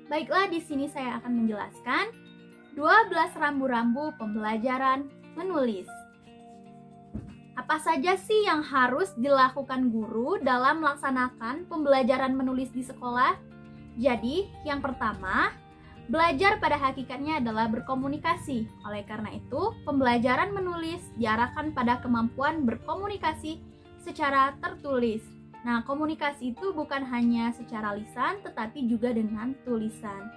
Baiklah, di sini saya akan menjelaskan 12 rambu-rambu pembelajaran menulis. Apa saja sih yang harus dilakukan guru dalam melaksanakan pembelajaran menulis di sekolah? Jadi, yang pertama, belajar pada hakikatnya adalah berkomunikasi. Oleh karena itu, pembelajaran menulis diarahkan pada kemampuan berkomunikasi secara tertulis. Nah, komunikasi itu bukan hanya secara lisan, tetapi juga dengan tulisan.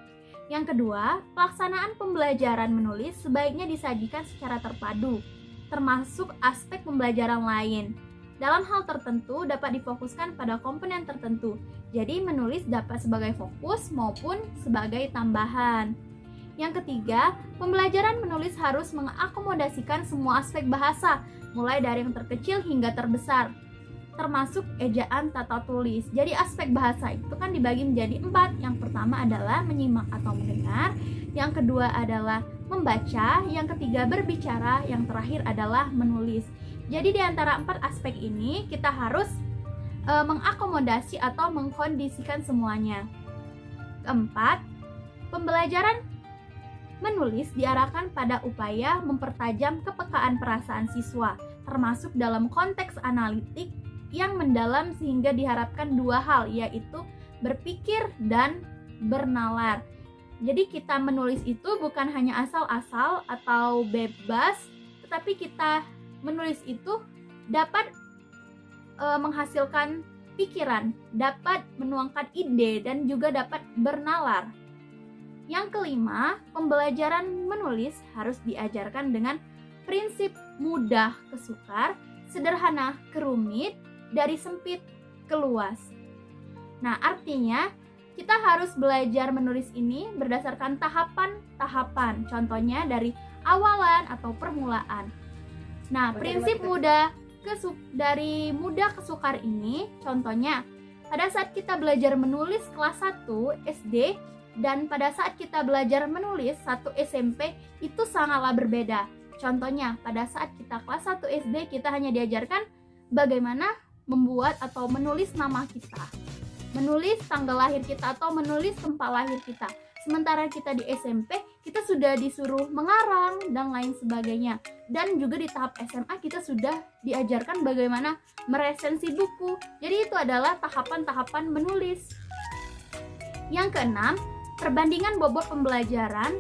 Yang kedua, pelaksanaan pembelajaran menulis sebaiknya disajikan secara terpadu, termasuk aspek pembelajaran lain. Dalam hal tertentu dapat difokuskan pada komponen tertentu, jadi menulis dapat sebagai fokus maupun sebagai tambahan. Yang ketiga, pembelajaran menulis harus mengakomodasikan semua aspek bahasa, mulai dari yang terkecil hingga terbesar, termasuk ejaan tata tulis. Jadi aspek bahasa itu kan dibagi menjadi 4. Yang pertama adalah menyimak atau mendengar, yang kedua adalah membaca, yang ketiga berbicara, yang terakhir adalah menulis. Jadi di antara 4 aspek ini kita harus mengakomodasi atau mengkondisikan semuanya. Keempat, pembelajaran menulis diarahkan pada upaya mempertajam kepekaan perasaan siswa, termasuk dalam konteks analitik yang mendalam sehingga diharapkan 2 hal, yaitu berpikir dan bernalar. Jadi kita menulis itu bukan hanya asal-asal atau bebas, tetapi kita menulis itu dapat menghasilkan pikiran, dapat menuangkan ide, dan juga dapat bernalar. Yang kelima, pembelajaran menulis harus diajarkan dengan prinsip mudah ke sukar, sederhana ke rumit, dari sempit ke luas. Nah, artinya kita harus belajar menulis ini berdasarkan tahapan-tahapan. Contohnya dari awalan atau permulaan. Nah, prinsip dari mudah ke sukar ini, contohnya pada saat kita belajar menulis kelas 1 SD dan pada saat kita belajar menulis 1 SMP itu sangatlah berbeda. Contohnya, pada saat kita kelas 1 SD kita hanya diajarkan bagaimana membuat atau menulis nama kita, menulis tanggal lahir kita atau menulis tempat lahir kita. Sementara kita di SMP, kita sudah disuruh mengarang dan lain sebagainya. Dan juga di tahap SMA kita sudah diajarkan bagaimana meresensi buku. Jadi itu adalah tahapan-tahapan menulis. Yang keenam, perbandingan bobot pembelajaran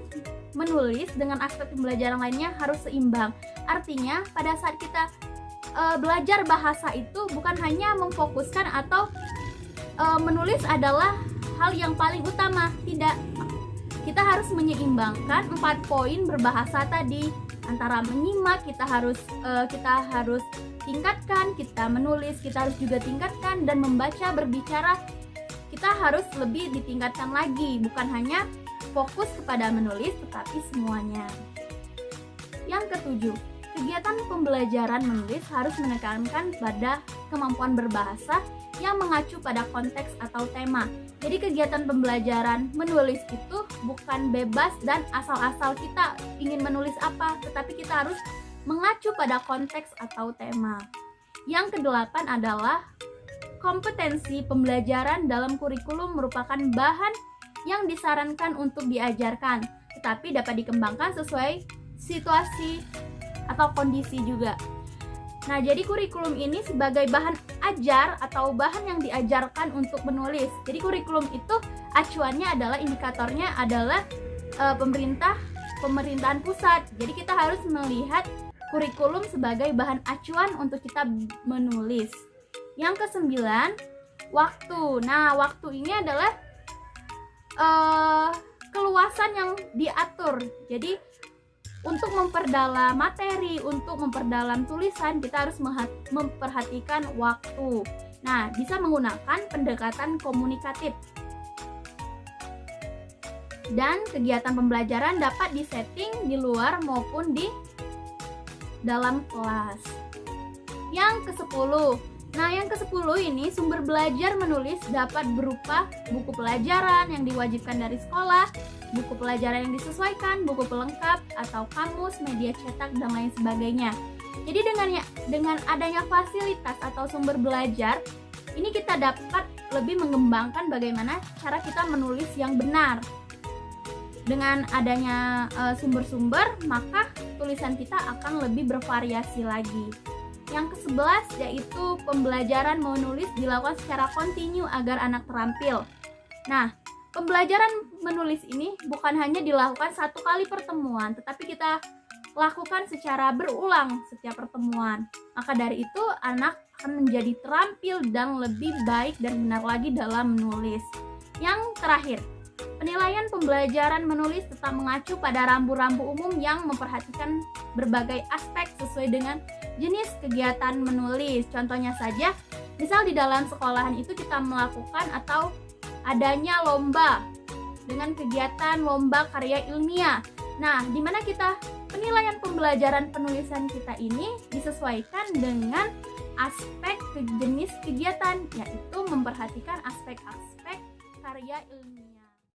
menulis dengan aspek pembelajaran lainnya harus seimbang. Artinya, pada saat kita belajar bahasa itu bukan hanya memfokuskan atau menulis adalah hal yang paling utama, tidak. Kita harus menyeimbangkan 4 poin berbahasa tadi. Antara menyimak kita harus tingkatkan, kita menulis kita harus juga tingkatkan, dan membaca berbicara kita harus lebih ditingkatkan lagi, bukan hanya fokus kepada menulis tetapi semuanya. Yang ketujuh, kegiatan pembelajaran menulis harus menekankan pada kemampuan berbahasa yang mengacu pada konteks atau tema. Jadi kegiatan pembelajaran menulis itu bukan bebas dan asal-asal kita ingin menulis apa, tetapi kita harus mengacu pada konteks atau tema. Yang kedelapan adalah kompetensi pembelajaran dalam kurikulum merupakan bahan yang disarankan untuk diajarkan, tetapi dapat dikembangkan sesuai situasi atau kondisi juga. Nah, jadi kurikulum ini sebagai bahan ajar atau bahan yang diajarkan untuk menulis. Jadi kurikulum itu acuannya adalah, indikatornya adalah pemerintahan pusat. Jadi kita harus melihat kurikulum sebagai bahan acuan untuk kita menulis. Yang kesembilan, waktu. Nah, waktu ini adalah keluasan yang diatur. Jadi untuk memperdalam materi, untuk memperdalam tulisan, kita harus memperhatikan waktu. Nah, bisa menggunakan pendekatan komunikatif. Dan kegiatan pembelajaran dapat disetting di luar maupun di dalam kelas. Yang ke-10. Nah, yang ke-10 ini sumber belajar menulis dapat berupa buku pelajaran yang diwajibkan dari sekolah, buku pelajaran yang disesuaikan, buku pelengkap atau kamus, media cetak, dan lain sebagainya. Jadi dengan adanya fasilitas atau sumber belajar, ini kita dapat lebih mengembangkan bagaimana cara kita menulis yang benar. Dengan adanya sumber-sumber, maka tulisan kita akan lebih bervariasi lagi. Yang ke-11 yaitu pembelajaran menulis dilakukan secara kontinu agar anak terampil. Nah, pembelajaran menulis ini bukan hanya dilakukan satu kali pertemuan, tetapi kita lakukan secara berulang setiap pertemuan. Maka dari itu, anak akan menjadi terampil dan lebih baik dan benar lagi dalam menulis. Yang terakhir, penilaian pembelajaran menulis tetap mengacu pada rambu-rambu umum yang memperhatikan berbagai aspek sesuai dengan jenis kegiatan menulis. Contohnya saja, misal di dalam sekolahan itu kita melakukan atau adanya lomba dengan kegiatan lomba karya ilmiah. Nah, di mana kita penilaian pembelajaran penulisan kita ini disesuaikan dengan aspek jenis kegiatan, yaitu memperhatikan aspek-aspek karya ilmiah.